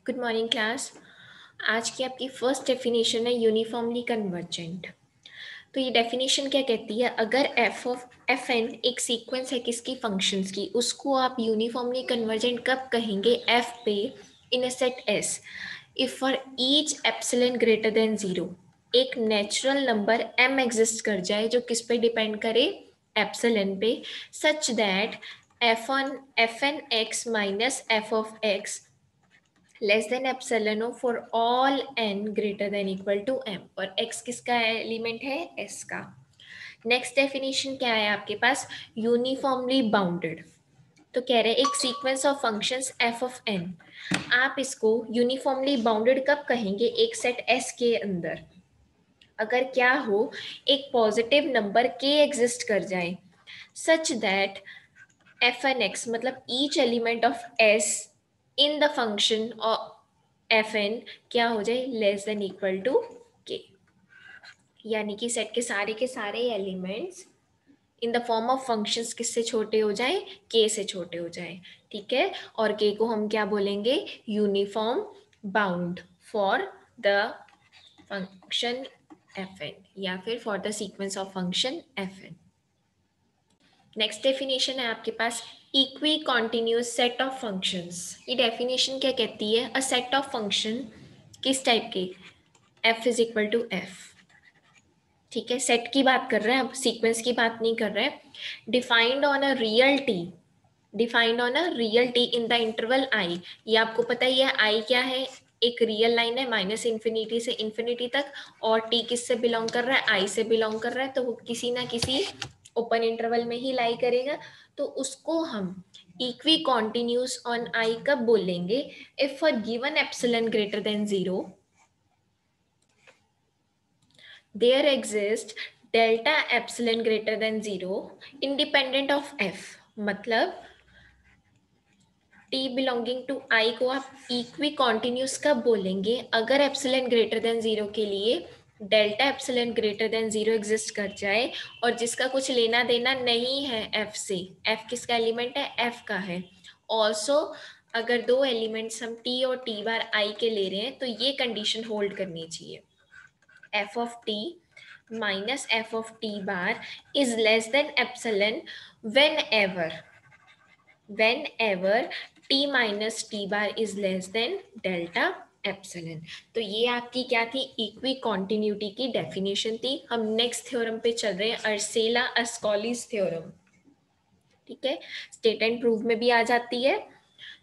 Good morning class. आज की आपकी फर्स्ट डेफिनेशन है यूनिफॉर्मली कन्वर्जेंट। तो ये डेफिनेशन क्या कहती है, अगर एफ ऑफ एफ एन एक सीक्वेंस है किसकी फंक्शंस की, उसको आप यूनिफॉर्मली कन्वर्जेंट कब कहेंगे? एफ पे in a set S if for each epsilon greater than zero एक नेचुरल नंबर एम एग्जिस्ट कर जाए जो किस पे डिपेंड करे? एप्सिलॉन पे, such that F N X minus F of X less than epsilon for all N greater than equal to M, और x किसका एलिमेंट है? s का। नेक्स्ट डेफिनेशन क्या है आपके पास? Uniformly bounded. तो कह रहे हैं एक sequence of functions f of n, आप इसको यूनिफॉर्मली बाउंडेड कब कहेंगे? एक सेट s के अंदर अगर क्या हो, एक पॉजिटिव नंबर k एग्जिस्ट कर जाए such that F N X मतलब each element of s in the function F N क्या हो जाए? लेस देन इक्वल टू के, यानी कि सेट के सारे elements in the form of functions किससे छोटे हो जाए? के से छोटे हो जाए। ठीक है, और के को हम क्या बोलेंगे? Uniform bound for the function F N, या फिर for the sequence of function F N. Next definition है आपके पास equicontinuous set of functions. ये डेफिनेशन क्या कहती है? अ सेट ऑफ फंक्शन किस टाइप के? f is equal to F. ठीक है, सेट की बात कर रहे हैं, अब सीक्वेंस की बात नहीं कर रहे हैं। Defined on a real T, defined on a real T in the interval I. ये आपको पता ही है आई क्या है? एक रियल लाइन है माइनस इन्फिनिटी से इन्फिनिटी तक, और टी किससे बिलोंग कर रहा है? आई से बिलोंग कर रहा है, तो वो किसी ना किसी ओपन इंटरवल में ही लाई करेगा। तो उसको हम इक्वी कॉन्टिन्यूस ऑन आई कब बोलेंगे? If for given epsilon greater than zero there exists delta epsilon greater than zero independent of f। मतलब t बिलोंगिंग टू i को आप इक्वी कॉन्टिन्यूस कब बोलेंगे? अगर एप्सिलॉन ग्रेटर देन जीरो के लिए delta epsilon greater than zero exist कर जाए और जिसका कुछ लेना देना नहीं है f से। f किसका एलिमेंट है? f का है। ऑल्सो अगर दो एलिमेंट्स हम t और t बार i के ले रहे हैं तो ये कंडीशन होल्ड करनी चाहिए, f of t minus f of t bar is less than epsilon whenever t minus t bar is less than delta epsilon. तो ये आपकी क्या थी? इक्वी कॉन्टिन्यूटी की डेफिनेशन थी। हम नेक्स्ट थ्योरम पे चल रहे हैं, अर्सेला अस्कॉलीज थ्योरम। ठीक है, स्टेट एंड प्रूव में भी आ जाती है,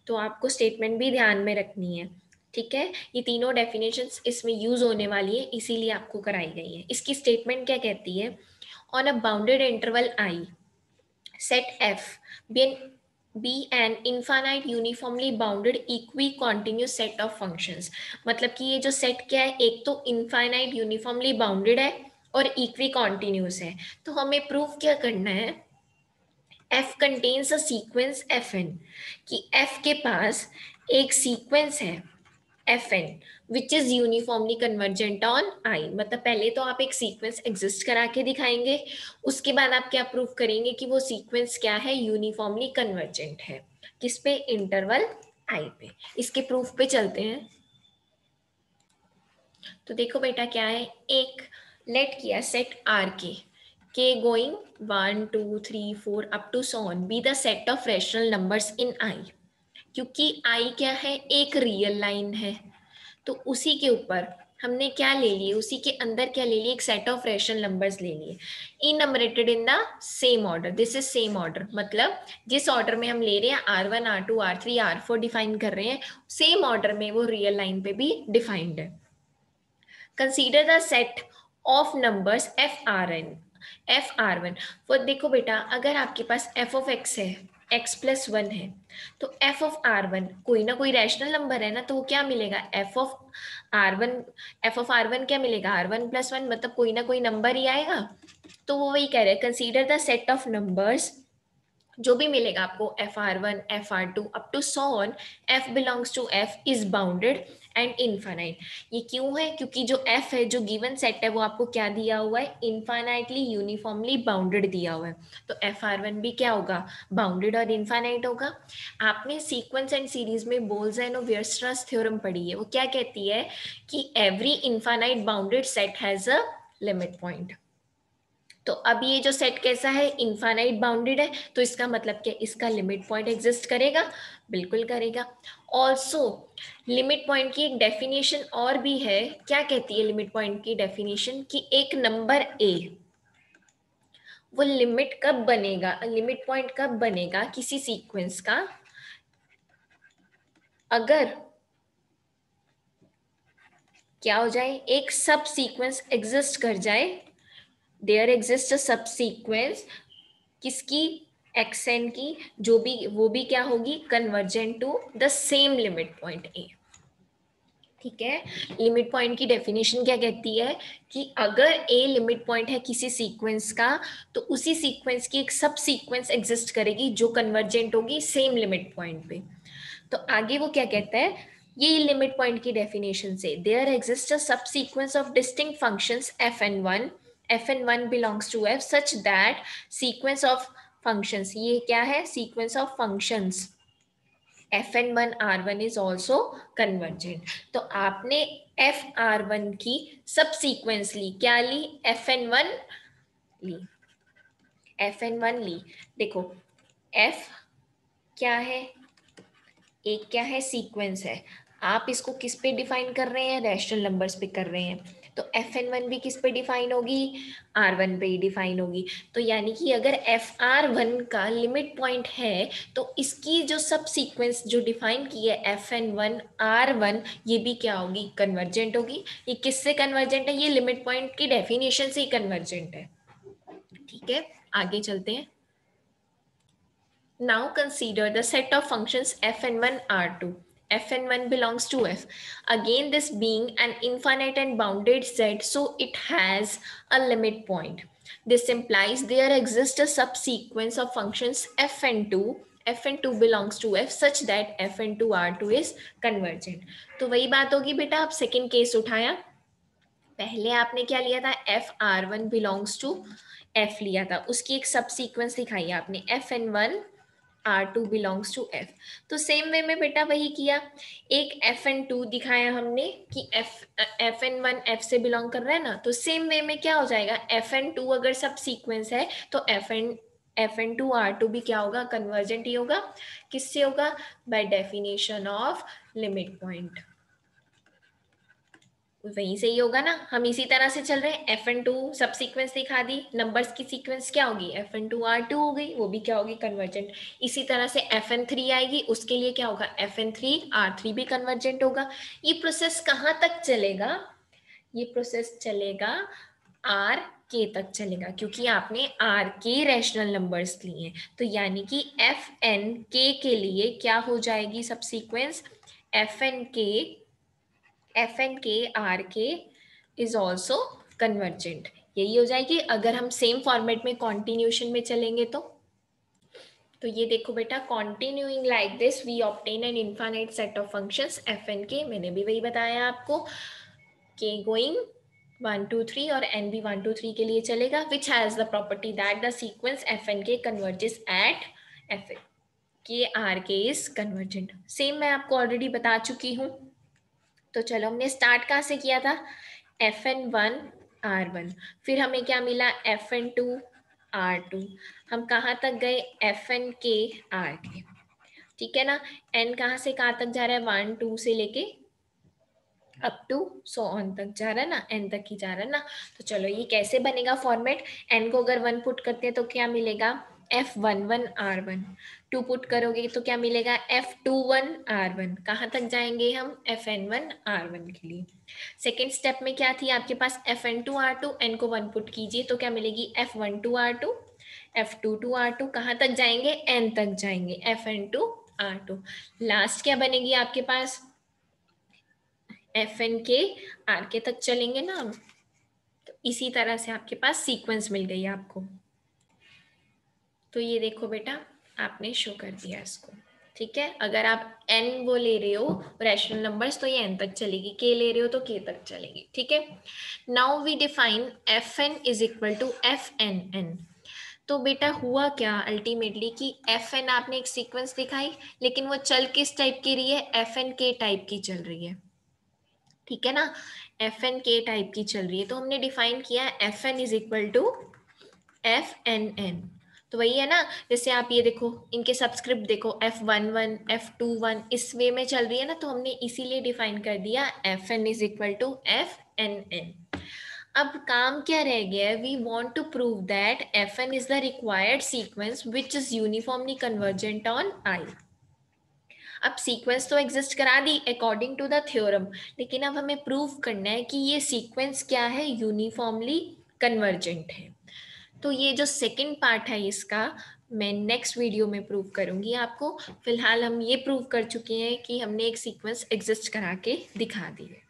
तो आपको स्टेटमेंट भी ध्यान में रखनी है। ठीक है, ये तीनों डेफिनेशंस इसमें यूज होने वाली है, इसीलिए आपको कराई गई है। इसकी स्टेटमेंट क्या कहती है? On a bounded interval I set F be an infinite uniformly bounded equicontinuous set of functions. मतलब कि ये जो सेट क्या है, एक तो इनफाइनाइट यूनिफॉर्मली बाउंडेड है और इक्वी कॉन्टिन्यूस है। तो हमें प्रूव क्या करना है? f contains a sequence fn, कि f के पास एक सीक्वेंस है fn which is uniformly convergent on i। मतलब पहले तो आप एक सीक्वेंस एग्जिस्ट करा के दिखाएंगे, उसके बाद आप क्या प्रूव करेंगे कि वो सीक्वेंस क्या है? यूनिफॉर्मली कन्वर्जेंट है। किस पे? इंटरवल i पे। इसके प्रूफ पे चलते हैं। तो देखो बेटा क्या है, एक लेट किया set R K going 1 2 3 4 up to so on be the set of rational numbers in I. क्योंकि आई क्या है? एक रियल लाइन है, तो उसी के ऊपर हमने क्या ले लिए? उसी के अंदर क्या ले लिए? एक सेट ऑफ रैशनल नंबर्स ले लिए, enumerated in the same order. This is same order, मतलब जिस ऑर्डर में हम ले रहे हैं R1 R2 R3 R4 define कर रहे हैं, सेम ऑर्डर में वो रियल लाइन पे भी डिफाइंड है। Consider the set of numbers F R one. वो देखो बेटा, अगर आपके पास एफ ऑफ एक्स है, एक्स प्लस वन है, तो एफ ऑफ आर वन कोई ना कोई रैशनल नंबर है ना, तो वो क्या मिलेगा? एफ ऑफ आर वन क्या मिलेगा? आर वन प्लस वन, मतलब कोई ना कोई नंबर ही आएगा। तो वो वही कह रहे हैं, consider the set of numbers, जो भी मिलेगा आपको, F R one F R two up to so on, F belongs to F is bounded and infinite. ये क्यों है? क्योंकि जो एफ है, जो गिवन सेट है, वो आपको क्या दिया हुआ है? इनफाइनाइटली यूनिफॉर्मली बाउंडेड दिया हुआ है। तो एफ आर वन भी क्या होगा? बाउंडेड और इनफाइनाइट होगा। आपने सीक्वेंस एंड सीरीज में बोल्जमैन और वीयरस्ट्रास थ्योरम पढ़ी है, वो क्या कहती है कि every infinite bounded set has a limit point. तो अब ये जो सेट कैसा है? इनफाइनाइट बाउंडेड है, तो इसका मतलब क्या? इसका लिमिट पॉइंट एग्जिस्ट करेगा, बिल्कुल करेगा। ऑल्सो लिमिट पॉइंट की एक डेफिनेशन और भी है। क्या कहती है लिमिट पॉइंट की डेफिनेशन? कि एक नंबर ए, वो लिमिट कब बनेगा, लिमिट पॉइंट कब बनेगा किसी सीक्वेंस का? अगर क्या हो जाए? एक सब सीक्वेंस एग्जिस्ट कर जाए, देयर एग्जिस्ट अ सब सीक्वेंस, किसकी? एक्सएन की, जो भी वो भी क्या होगी? Convergent to the same limit point A. ठीक है, लिमिट पॉइंट की डेफिनेशन क्या कहती है कि अगर ए लिमिट पॉइंट है किसी सीक्वेंस का, तो उसी सीक्वेंस की एक सब सीक्वेंस एग्जिस्ट करेगी जो कन्वर्जेंट होगी सेम लिमिट पॉइंट पे। तो आगे वो क्या कहता है? ये लिमिट पॉइंट की डेफिनेशन से, there exist a subsequence of distinct functions F N one belongs to F such that sequence of functions, ये क्या है? Sequence of functions F N one R one is also convergent. तो आपने F R one की सब sequence ली, क्या ली? F N one ली, F N one ली। देखो F क्या है? एक क्या है? सीक्वेंस है। आप इसको किस पे डिफाइन कर रहे हैं? रैशनल नंबर्स पे कर रहे हैं। तो एफ एन वन भी किस पे डिफाइन होगी? आर वन पे ही डिफाइन होगी। तो यानी कि अगर एफ आर वन का लिमिट पॉइंट है, तो इसकी जो सब सीक्वेंस जो डिफाइन की है F N one R one, ये भी क्या होगी? कन्वर्जेंट होगी। ये किससे कन्वर्जेंट है? ये लिमिट पॉइंट की डेफिनेशन से ही कन्वर्जेंट है। ठीक है, आगे चलते हैं। Now consider the set of functions fn1 r2. fn1 belongs to f. Again, this being an infinite and bounded set, so it has a limit point. This implies there exists a subsequence of functions fn2. fn2 belongs to f such that fn2 r2 is convergent. तो वही बात होगी बेटा, आप second case उठाया, पहले आपने क्या लिया था? F R one belongs to F लिया था, उसकी एक सब सीक्वेंस दिखाई आपने F N one R two belongs to F. तो सेम वे में बेटा वही किया, एक एफ एन टू दिखाया हमने कि एफ एन वन एफ से बिलोंग कर रहा है ना, तो सेम वे में क्या हो जाएगा? एफ एन टू अगर सब सीक्वेंस है, तो F N two R two भी क्या होगा? कन्वर्जेंट ही होगा। किससे होगा? By definition of limit point. वहीं से ही होगा ना, हम इसी तरह से चल रहे हैं। F N two subsequence दिखा दी, नंबर्स की सीक्वेंस क्या होगी? F N two R two हो गई, वो भी क्या होगी? कन्वर्जेंट। इसी तरह से एफ एन थ्री आएगी, उसके लिए क्या होगा? F N three R three भी कन्वर्जेंट होगा। ये प्रोसेस कहाँ तक चलेगा? ये प्रोसेस चलेगा आर के तक चलेगा, क्योंकि आपने आर के रैशनल नंबर्स लिए हैं। तो यानी कि एफ एन के लिए क्या हो जाएगी सब सीक्वेंस? एफ एन के F N K R K is also convergent. यही हो जाएगी अगर हम सेम फॉर्मेट में कॉन्टिन्यूशन में चलेंगे तो ये देखो बेटा, continuing like this we obtain an infinite set of functions F N K. मैंने भी वही बताया आपको, के गोइंग 1 2 3 और एन भी 1 2 3 के लिए चलेगा, which has the property that the sequence F N K converges at F N K R K is convergent. Same मैं आपको ऑलरेडी बता चुकी हूँ। तो चलो, हमने स्टार्ट कहाँ से किया था? F N one R one, फिर हमें क्या मिला? F N two R two. हम कहाँ तक गए? एफ एन के आर के। ठीक है ना, एन कहाँ से कहाँ तक जा रहा है? 1 2 से लेके अप टू सो ऑन तक जा रहा है ना, एन तक ही जा रहा है ना। तो चलो, ये कैसे बनेगा फॉर्मेट? एन को अगर 1 पुट करते हैं तो क्या मिलेगा? F one one R one. 2 put करोगे तो क्या मिलेगा? F two one R one. कहाँ तक जाएंगे हम? F N one R one के लिए। सेकेंड स्टेप में क्या थी आपके पास? F N two R two. N को 1 पुट कीजिए तो क्या मिलेगी? F one two R two, F two two R two. कहाँ तक जाएंगे? एन तक जाएंगे, F N two R two. Last क्या बनेगी आपके पास? F N K R K तक चलेंगे ना हम। तो इसी तरह से आपके पास सीक्वेंस मिल गई आपको। तो ये देखो बेटा, आपने शो कर दिया इसको। ठीक है, अगर आप n वो ले रहे हो रैशनल नंबर्स तो ये n तक चलेगी, k ले रहे हो तो k तक चलेगी, ठीक है। Now we define F N is equal to F N N. तो बेटा हुआ क्या अल्टीमेटली कि एफ एन आपने एक सीक्वेंस दिखाई, लेकिन वो चल किस टाइप की रही है, एफ एन के टाइप की चल रही है, ठीक है ना, एफ एन के टाइप की चल रही है। तो हमने डिफाइन किया F N is equal to F N N. तो वही है ना, जैसे आप ये देखो इनके सबस्क्रिप्ट देखो, F one one F two one इस वे में चल रही है ना, तो हमने इसीलिए डिफाइन कर दिया F N is equal to F N N. अब काम क्या रह गया है, we want to prove that F N is the required sequence which is uniformly convergent on I. अब सीक्वेंस तो एग्जिस्ट करा दी अकॉर्डिंग टू द थ्योरम, लेकिन अब हमें प्रूव करना है कि ये सीक्वेंस क्या है, यूनिफॉर्मली कन्वर्जेंट है। तो ये जो सेकंड पार्ट है इसका, मैं नेक्स्ट वीडियो में प्रूव करूंगी आपको। फिलहाल हम ये प्रूव कर चुके हैं कि हमने एक सीक्वेंस एग्जिस्ट करा के दिखा दी है।